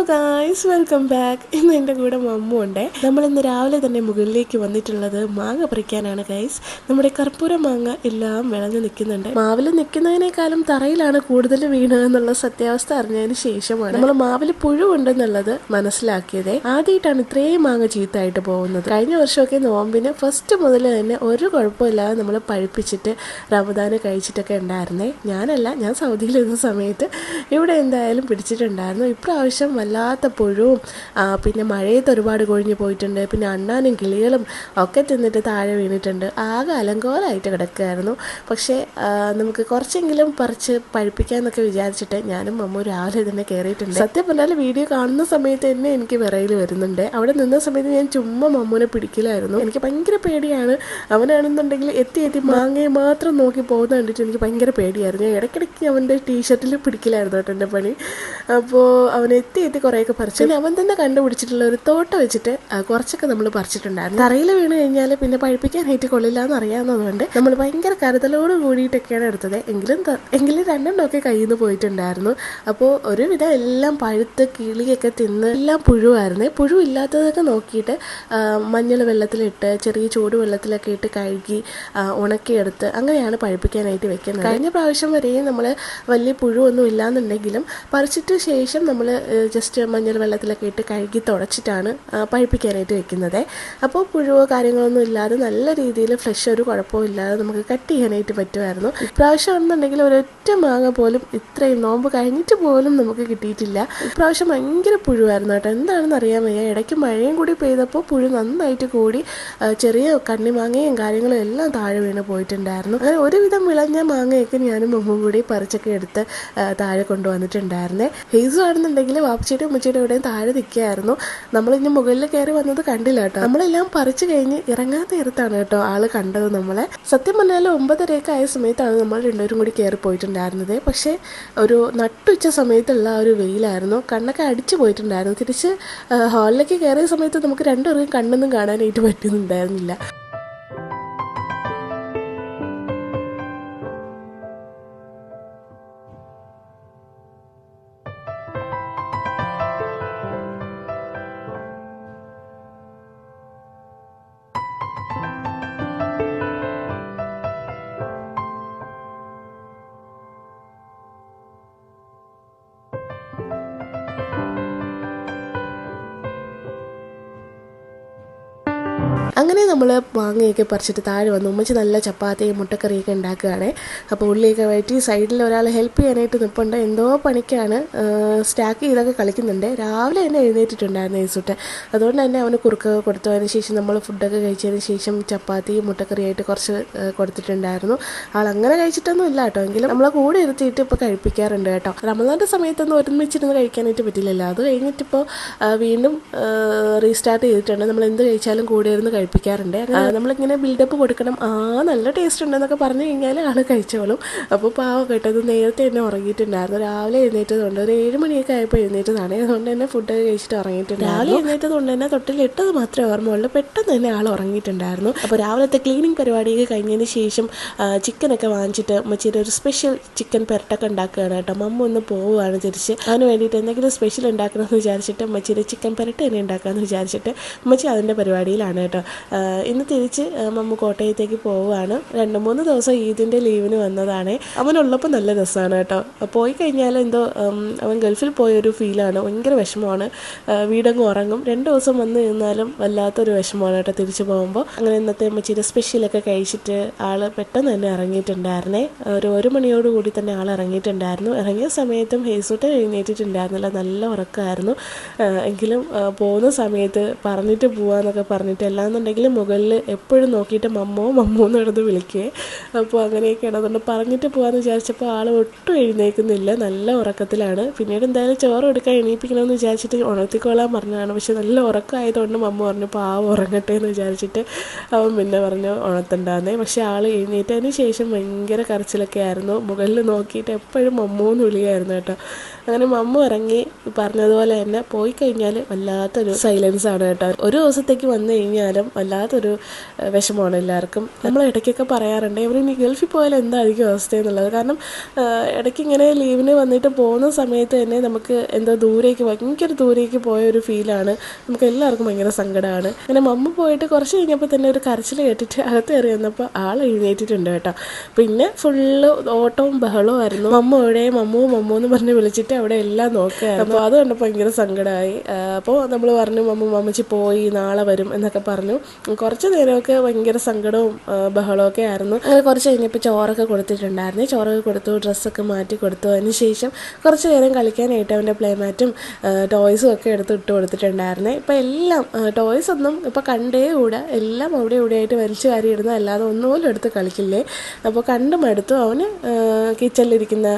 Guys, welcome back. ഇന്ന് എൻ്റെ കൂടെ മമ്മു ഉണ്ട്. നമ്മളിന്ന് രാവിലെ തന്നെ മുകളിലേക്ക് വന്നിട്ടുള്ളത് മാങ്ങ പറിക്കാനാണ് ഗൈസ്. നമ്മുടെ കർപ്പൂര മാങ്ങ എല്ലാം വിളഞ്ഞു നിൽക്കുന്നുണ്ട്. മാവിൽ നിൽക്കുന്നതിനേക്കാളും തറയിലാണ് കൂടുതൽ വീണതെന്നുള്ള സത്യാവസ്ഥ അറിഞ്ഞതിന് ശേഷമാണ് നമ്മൾ മാവിൽ പുഴുണ്ടെന്നുള്ളത് മനസ്സിലാക്കിയത്. ആദ്യമായിട്ടാണ് ഇത്രയും മാങ്ങ ചീത്തായിട്ട് പോകുന്നത്. കഴിഞ്ഞ വർഷമൊക്കെ നോമ്പിന് ഫസ്റ്റ് മുതൽ തന്നെ ഒരു കുഴപ്പമില്ലാതെ നമ്മൾ പഴിപ്പിച്ചിട്ട് റമദാന് കഴിച്ചിട്ടൊക്കെ ഉണ്ടായിരുന്നേ. ഞാൻ സൗദിയിലിരുന്ന സമയത്ത് ഇവിടെ എന്തായാലും പിടിച്ചിട്ടുണ്ടായിരുന്നു. ഇപ്രാവശ്യം വല്ലാത്ത പുഴുവും പിന്നെ മഴയത്ത് ഒരുപാട് കൊഴിഞ്ഞു പോയിട്ടുണ്ട്. പിന്നെ അണ്ണാനും കിളികളും ഒക്കെ തിന്നിട്ട് താഴെ വീണിട്ടുണ്ട്. ആകെ അലങ്കോലമായിട്ട് കിടക്കുകയായിരുന്നു. പക്ഷേ നമുക്ക് കുറച്ചെങ്കിലും പറിച്ച് പഴിപ്പിക്കാമെന്നൊക്കെ വിചാരിച്ചിട്ട് ഞാനും മമ്മു രാവിലെ തന്നെ കയറിയിട്ടുണ്ട്. സത്യം പറഞ്ഞാൽ വീഡിയോ കാണുന്ന സമയത്ത് തന്നെ എനിക്ക് വിറയിൽ വരുന്നുണ്ട്. അവിടെ നിന്ന സമയത്ത് ഞാൻ ചുമ്മാ മമ്മുനെ പിടിക്കലായിരുന്നു. എനിക്ക് ഭയങ്കര പേടിയാണ്. അവനാണെന്നുണ്ടെങ്കിൽ എത്തി മാങ്ങയെ മാത്രം നോക്കി പോകുന്ന കണ്ടിട്ട് എനിക്ക് ഭയങ്കര പേടിയായിരുന്നു. ഞാൻ ഇടയ്ക്കിടയ്ക്ക് അവൻ്റെ ടീഷർട്ടിൽ പിടിക്കലായിരുന്നു കേട്ടോ എൻ്റെ പണി. അപ്പോൾ അവൻ എത്തി കുറേയൊക്കെ പറിച്ചു. പിന്നെ അവൻ തന്നെ കണ്ടുപിടിച്ചിട്ടുള്ള ഒരു തോട്ടം വെച്ചിട്ട് കുറച്ചൊക്കെ നമ്മൾ പറിച്ചിട്ടുണ്ടായിരുന്നു. തറയിൽ വീണ് കഴിഞ്ഞാൽ പിന്നെ പഴിപ്പിക്കാനായിട്ട് കൊള്ളില്ല എന്ന് അറിയാവുന്നതുകൊണ്ട് നമ്മൾ ഭയങ്കര കരുതലോട് കൂടിയിട്ടൊക്കെയാണ് എടുത്തത്. എങ്കിലും രണ്ടെണ്ണമൊക്കെ കയ്യിൽ നിന്ന് പോയിട്ടുണ്ടായിരുന്നു. അപ്പോൾ ഒരുവിധം എല്ലാം പഴുത്ത് കിളിയൊക്കെ തിന്ന് എല്ലാം പുഴുവായിരുന്നേ. പുഴു ഇല്ലാത്തതൊക്കെ നോക്കിയിട്ട് മഞ്ഞൾ വെള്ളത്തിലിട്ട് ചെറിയ ചൂട് വെള്ളത്തിലൊക്കെ ഇട്ട് കഴുകി ഉണക്കിയെടുത്ത് അങ്ങനെയാണ് പഴിപ്പിക്കാനായിട്ട് വെക്കുന്നത്. കഴിഞ്ഞ പ്രാവശ്യം വരെയും നമ്മൾ വലിയ പുഴുവൊന്നും ഇല്ലാന്നുണ്ടെങ്കിലും പറിച്ചിട്ട് ശേഷം നമ്മൾ ജസ്റ്റ് മഞ്ഞൾ വെള്ളത്തിലൊക്കെ ഇട്ട് കഴുകി തുടച്ചിട്ടാണ് പഴിപ്പിക്കാനായിട്ട് വെക്കുന്നത്. അപ്പോൾ പുഴുവോ കാര്യങ്ങളൊന്നും ഇല്ലാതെ നല്ല രീതിയിൽ ഫ്രഷ് ഒരു കുഴപ്പവും ഇല്ലാതെ നമുക്ക് കട്ട് ചെയ്യാനായിട്ട് പറ്റുമായിരുന്നു. ഇപ്രാവശ്യം ആണെന്നുണ്ടെങ്കിൽ ഒരൊറ്റ മാങ്ങ പോലും ഇത്രയും നോമ്പ് കഴിഞ്ഞിട്ട് പോലും നമുക്ക് കിട്ടിയിട്ടില്ല. ഇപ്രാവശ്യം ഭയങ്കര പുഴുവായിരുന്നു കേട്ടോ. എന്താണെന്ന് അറിയാൻ വയ്യ. ഇടയ്ക്ക് മഴയും കൂടി പെയ്തപ്പോൾ പുഴു നന്നായിട്ട് കൂടി ചെറിയ കണ്ണിമാങ്ങയും കാര്യങ്ങളും എല്ലാം താഴെ വീണ് പോയിട്ടുണ്ടായിരുന്നു. അങ്ങനെ ഒരുവിധം വിളഞ്ഞ മാങ്ങയൊക്കെ ഞാനും മമ്മും കൂടി പറിച്ചൊക്കെ എടുത്ത് താഴെ കൊണ്ടുവന്നിട്ടുണ്ടായിരുന്നേ. ഹെയ്സു ആണെന്നുണ്ടെങ്കിൽ വാപ്പച്ചിയുടെ ഉമ്മച്ചിയുടെ ഇവിടെയും താഴെ നിൽക്കുകയായിരുന്നു. നമ്മളിനി മുകളിൽ കയറി വന്നത് കണ്ടില്ല കേട്ടോ. നമ്മളെല്ലാം പറിച്ചു കഴിഞ്ഞ് ഇറങ്ങാൻ നേരത്താണ് കേട്ടോ ആള് കണ്ടത് നമ്മളെ. സത്യം പറഞ്ഞാൽ 9:30 ആയ സമയത്താണ് നമ്മൾ രണ്ടുപേരും കൂടി കയറി പോയിട്ടുണ്ടായിരുന്നത്. പക്ഷേ ഒരു നട്ടുച്ച സമയത്തുള്ള ഒരു വെയിലായിരുന്നു. കണ്ണൊക്കെ അടിച്ചു പോയിട്ടുണ്ടായിരുന്നു. തിരിച്ച് ഹാളിലേക്ക് കയറിയ സമയത്ത് നമുക്ക് രണ്ടുപേർക്കും കണ്ണൊന്നും കാണാനായിട്ട് പറ്റുന്നുണ്ടായിരുന്നില്ല. അങ്ങനെ നമ്മൾ മാങ്ങയൊക്കെ പറിച്ചിട്ട് താഴെ വന്നു. ഉമ്മച്ചി നല്ല ചപ്പാത്തിയും മുട്ടക്കറിയൊക്കെ ഉണ്ടാക്കുകയാണ്. അപ്പോൾ ഉള്ളിയൊക്കെ വഴറ്റി സൈഡിൽ ഒരാൾ ഹെൽപ്പ് ചെയ്യാനായിട്ട് നിൽപ്പുണ്ട്. എന്തോ പണിക്കാണ്. സ്റ്റാക്ക് ചെയ്തൊക്കെ കളിക്കുന്നുണ്ട്. രാവിലെ തന്നെ എഴുന്നേറ്റിട്ടുണ്ടായിരുന്നു യേസുട്ട്. അതുകൊണ്ട് തന്നെ അവന് കുറുക്കൊക്കെ കൊടുത്തു. അതിന് ശേഷം നമ്മൾ ഫുഡൊക്കെ കഴിച്ചതിന് ശേഷം ചപ്പാത്തിയും മുട്ടക്കറിയായിട്ട് കുറച്ച് കൊടുത്തിട്ടുണ്ടായിരുന്നു. ആളങ്ങനെ കഴിച്ചിട്ടൊന്നും ഇല്ല കേട്ടോ. എങ്കിലും നമ്മളെ കൂടെ ഇരുത്തിയിട്ട് ഇപ്പോൾ കഴിപ്പിക്കാറുണ്ട് കേട്ടോ. റമദാൻ്റെ സമയത്തൊന്നും ഒരുമിച്ചിരുന്ന് കഴിക്കാനായിട്ട് പറ്റില്ലല്ലോ. അത് കഴിഞ്ഞിട്ടിപ്പോൾ വീണ്ടും റീസ്റ്റാർട്ട് ചെയ്തിട്ടുണ്ട്. നമ്മൾ എന്ത് കഴിച്ചാലും കൂടെ ഇരുന്ന് കഴിപ്പിക്കാറുണ്ട്. നമ്മളിങ്ങനെ ബിൽഡപ്പ് കൊടുക്കണം. നല്ല ടേസ്റ്റ് ഉണ്ടെന്നൊക്കെ പറഞ്ഞു കഴിഞ്ഞാൽ ആൾ കഴിച്ചോളും. അപ്പോൾ പാവം കേട്ടത് നേരത്തെ തന്നെ ഉറങ്ങിയിട്ടുണ്ടായിരുന്നു. രാവിലെ എഴുന്നേറ്റതുകൊണ്ട് ഒരു 7 മണിയൊക്കെ ആയപ്പോൾ എഴുന്നേറ്റതാണ്. അതുകൊണ്ട് തന്നെ ഫുഡൊക്കെ കഴിച്ചിട്ട് ഉറങ്ങിയിട്ടുണ്ട്. രാവിലെ എഴുന്നേറ്റത് കൊണ്ട് തന്നെ തൊട്ടിലിട്ടത് മാത്രമേ ഓർമ്മയുള്ളൂ. പെട്ടെന്ന് തന്നെ ആൾ ഉറങ്ങിയിട്ടുണ്ടായിരുന്നു. അപ്പോൾ രാവിലത്തെ ക്ലീനിങ് പരിപാടിയൊക്കെ കഴിഞ്ഞതിന് ശേഷം ചിക്കനൊക്കെ വാങ്ങിച്ചിട്ട് ഉമ്മച്ചിയുടെ ഒരു സ്പെഷ്യൽ ചിക്കൻ പെരട്ടൊക്കെ ഉണ്ടാക്കുകയാണ് കേട്ടോ. മമ്മ ഒന്ന് പോവുകയാണ് തിരിച്ച്. അതിന് വേണ്ടിയിട്ട് എന്തെങ്കിലും സ്പെഷ്യൽ ഉണ്ടാക്കണമെന്ന് വിചാരിച്ചിട്ട് ഉമ്മച്ചിയുടെ ചിക്കൻ പെരട്ട തന്നെ ഉണ്ടാക്കാമെന്ന് വിചാരിച്ചിട്ട് ഉമ്മച്ചി അതിൻ്റെ പരിപാടിയിലാണ് കേട്ടോ. ഇന്ന് തിരിച്ച് മമ്മു കോട്ടയത്തേക്ക് പോവുകയാണ്. 2-3 ദിവസം ഈദിൻ്റെ ലീവിന് വന്നതാണ്. അവനുള്ളപ്പോൾ നല്ല രസമാണ് കേട്ടോ. പോയി കഴിഞ്ഞാൽ എന്തോ അവൻ ഗൾഫിൽ പോയൊരു ഫീലാണ്. ഭയങ്കര വിഷമമാണ്. വീടങ്ങ് ഉറങ്ങും. 2 ദിവസം വന്ന് നിന്നാലും വല്ലാത്തൊരു വിഷമമാണ് കേട്ടോ തിരിച്ചു പോകുമ്പോൾ. അങ്ങനെ ഇന്നത്തെ അമ്മച്ചിയുടെ സ്പെഷ്യലൊക്കെ കഴിച്ചിട്ട് ആൾ പെട്ടെന്ന് തന്നെ ഇറങ്ങിയിട്ടുണ്ടായിരുന്നേ. ഒരു 1 മണിയോടുകൂടി തന്നെ ആൾ ഇറങ്ങിയിട്ടുണ്ടായിരുന്നു. ഇറങ്ങിയ സമയത്തും ഹേസൂട്ട് എഴുന്നേറ്റിട്ടുണ്ടായിരുന്നില്ല. നല്ല ഉറക്കമായിരുന്നു. എങ്കിലും പോകുന്ന സമയത്ത് പറഞ്ഞിട്ട് പോവാന്നൊക്കെ പറഞ്ഞിട്ട് എല്ലാന്നുണ്ടെങ്കിലും മുകളിൽ എപ്പോഴും നോക്കിയിട്ട് മമ്മോ നടന്ന് വിളിക്കുകയെ. അപ്പോൾ അങ്ങനെയൊക്കെയാണ്. അതുകൊണ്ട് പറഞ്ഞിട്ട് പോകാമെന്ന് വിചാരിച്ചപ്പോൾ ആൾ ഒട്ടും എഴുന്നേൽക്കുന്നില്ല. നല്ല ഉറക്കത്തിലാണ്. പിന്നീട് എന്തായാലും ചോറ് എടുക്കാൻ എണീപ്പിക്കണമെന്ന് വിചാരിച്ചിട്ട് ഉണർത്തിക്കോളാൻ പറഞ്ഞതാണ്. പക്ഷെ നല്ല ഉറക്കമായതുകൊണ്ട് മമ്മ പറഞ്ഞു പാവം ഉറങ്ങട്ടെ എന്ന് വിചാരിച്ചിട്ട് അവൻ പിന്നെ പറഞ്ഞു ഉണർത്തണ്ടാന്നേ. പക്ഷെ ആൾ എഴുന്നേറ്റതിന് ശേഷം ഭയങ്കര കരച്ചിലൊക്കെ ആയിരുന്നു. മുകളിൽ നോക്കിയിട്ട് എപ്പോഴും മമ്മൂന്ന് വിളിയായിരുന്നു കേട്ടോ. അങ്ങനെ മമ്മു ഇറങ്ങി പറഞ്ഞതുപോലെ തന്നെ പോയി കഴിഞ്ഞാൽ വല്ലാത്തൊരു സൈലൻസ് ആണ് കേട്ടോ. ഒരു ദിവസത്തേക്ക് വന്നു കഴിഞ്ഞാലും വല്ലാത്തൊരു വിഷമമാണ് എല്ലാവർക്കും. നമ്മൾ ഇടയ്ക്കൊക്കെ പറയാറുണ്ട് ഇവരിനി ഗൾഫിൽ പോയാൽ എന്തായിരിക്കും അവസ്ഥ എന്നുള്ളത്. കാരണം ഇടയ്ക്ക് ഇങ്ങനെ ലീവിന് വന്നിട്ട് പോകുന്ന സമയത്ത് തന്നെ നമുക്ക് എന്തോ ഭയങ്കര ദൂരേക്ക് പോയ ഒരു ഫീലാണ്. നമുക്ക് എല്ലാവർക്കും ഭയങ്കര സങ്കടമാണ്. അങ്ങനെ മമ്മ പോയിട്ട് കുറച്ച് കഴിഞ്ഞപ്പോൾ തന്നെ ഒരു കരച്ചിൽ കേട്ടിട്ട് അകത്ത് കയറി വന്നപ്പോൾ ആൾ എഴുന്നേറ്റിട്ടുണ്ട് കേട്ടോ. പിന്നെ ഫുള്ള് ഓട്ടവും ബഹളവും ആയിരുന്നു. മമ്മ എവിടെ, മമ്മൂ എന്ന് പറഞ്ഞ് വിളിച്ചിട്ട് അവിടെ എല്ലാം നോക്കുകയായിരുന്നു. അപ്പോൾ അത് കണ്ടപ്പോൾ ഭയങ്കര സങ്കടമായി. അപ്പോൾ നമ്മൾ പറഞ്ഞു മമ്മച്ചി പോയി, നാളെ വരും എന്നൊക്കെ പറഞ്ഞു. കുറച്ച് നേരമൊക്കെ ഭയങ്കര സങ്കടവും ബഹളമൊക്കെ ആയിരുന്നു. അങ്ങനെ കുറച്ച് കഴിഞ്ഞപ്പോൾ ചോറൊക്കെ കൊടുത്തിട്ടുണ്ടായിരുന്നു. ചോറൊക്കെ കൊടുത്തു, ഡ്രസ്സൊക്കെ മാറ്റി കൊടുത്തു. അതിന് ശേഷം കുറച്ച് നേരം കളിക്കാനായിട്ട് അവൻ്റെ പ്ലേമാറ്റും ടോയ്സും ഒക്കെ എടുത്ത് ഇട്ട് കൊടുത്തിട്ടുണ്ടായിരുന്നു. ഇപ്പം എല്ലാം ടോയ്സ് ഒന്നും ഇപ്പം കണ്ടേ കൂടെ, എല്ലാം അവിടെ ഇവിടെ ആയിട്ട് വലിച്ചു വാരി ഇടുന്ന, അല്ലാതെ ഒന്നുപോലും എടുത്ത് കളിക്കില്ലേ. അപ്പോൾ കണ്ടു മടുത്തു. അവന് കിച്ചണിലിരിക്കുന്ന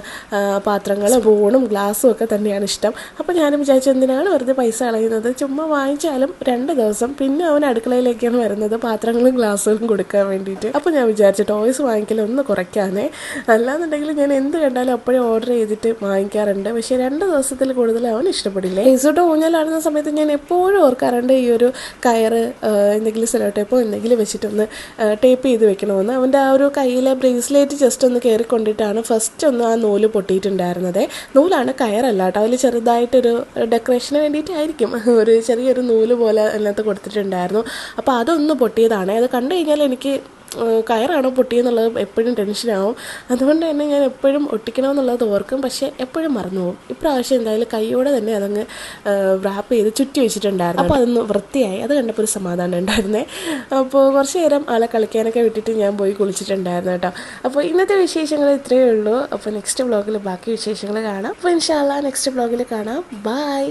പാത്രങ്ങളും സ്പൂണും ഗ്ലാസ്സും ഒക്കെ തന്നെയാണ് ഇഷ്ടം. അപ്പോൾ ഞാനും വിചാരിച്ചു എന്തിനാണ് വെറുതെ പൈസ കളയുന്നത്, ചുമ്മാ വാങ്ങിച്ചാലും 2 ദിവസം പിന്നെ അവൻ അടുക്കളയിലേക്കാണ് വരുന്നത് പാത്രങ്ങളും ഗ്ലാസ്സുകളും കൊടുക്കാൻ വേണ്ടിയിട്ട്. അപ്പോൾ ഞാൻ വിചാരിച്ചു ടോയ്സ് വാങ്ങിക്കലൊന്ന് കുറയ്ക്കാനേ, അല്ലാന്നുണ്ടെങ്കിൽ ഞാൻ എന്ത് കണ്ടാലും അപ്പോഴേ ഓർഡർ ചെയ്തിട്ട് വാങ്ങിക്കാറുണ്ട്. പക്ഷേ 2 ദിവസത്തിൽ കൂടുതൽ അവൻ ഇഷ്ടപ്പെടില്ലേ. ഈസോട്ട് ഊഞ്ഞാലാടുന്ന സമയത്ത് ഞാൻ എപ്പോഴും ഓർക്കാറുണ്ട് ഈ ഒരു കയറ് എന്തെങ്കിലും സെലോ ടേപ്പോ എന്തെങ്കിലും വെച്ചിട്ടൊന്ന് ടേപ്പ് ചെയ്ത് വെക്കണമെന്ന്. അവൻ്റെ ആ ഒരു കയ്യിലെ ബ്രേസ്ലെറ്റ് ജസ്റ്റ് ഒന്ന് കയറിക്കൊണ്ടിട്ടാണ് ഫസ്റ്റ് ഒന്ന് ആ നൂല് പൊട്ടിയിട്ടുണ്ടായിരുന്നത്. നൂലാണ്, കയറല്ല കേട്ടോ. അതിൽ ചെറുതായിട്ടൊരു ഡെക്കറേഷന് വേണ്ടിയിട്ടായിരിക്കും ഒരു ചെറിയൊരു നൂല് പോലെ അതിനകത്ത് കൊടുത്തിട്ടുണ്ടായിരുന്നു. അപ്പോൾ അതൊന്ന് പൊട്ടിയതാണ്. അത് കണ്ടു കഴിഞ്ഞാൽ എനിക്ക് കയറാണോ പൊട്ടിയെന്നുള്ളത് എപ്പോഴും ടെൻഷനാവും. അതുകൊണ്ട് തന്നെ ഞാൻ എപ്പോഴും ഒട്ടിക്കണമെന്നുള്ളത് ഓർക്കും, പക്ഷേ എപ്പോഴും മറന്നു പോകും. ഇപ്രാവശ്യം എന്തായാലും കൈയോടെ തന്നെ അതങ്ങ് റാപ്പ് ചെയ്ത് ചുറ്റി വെച്ചിട്ടുണ്ടായിരുന്നു. അപ്പോൾ അതൊന്ന് വൃത്തിയായി. അത് കണ്ടപ്പോൾ ഒരു സമാധാനം ഉണ്ടായിരുന്നേ. അപ്പോൾ കുറച്ച് നേരം ആളെ കളിക്കാനൊക്കെ വിട്ടിട്ട് ഞാൻ പോയി കുളിച്ചിട്ടുണ്ടായിരുന്നു കേട്ടോ. അപ്പോൾ ഇന്നത്തെ വിശേഷങ്ങൾ ഇത്രയേ ഉള്ളൂ. അപ്പോൾ നെക്സ്റ്റ് വ്ളോഗിൽ ബാക്കി വിശേഷങ്ങൾ കാണാം. അപ്പോൾ ഇൻഷാ അല്ലാഹ് നെക്സ്റ്റ് വ്ളോഗിൽ കാണാം. ബൈ.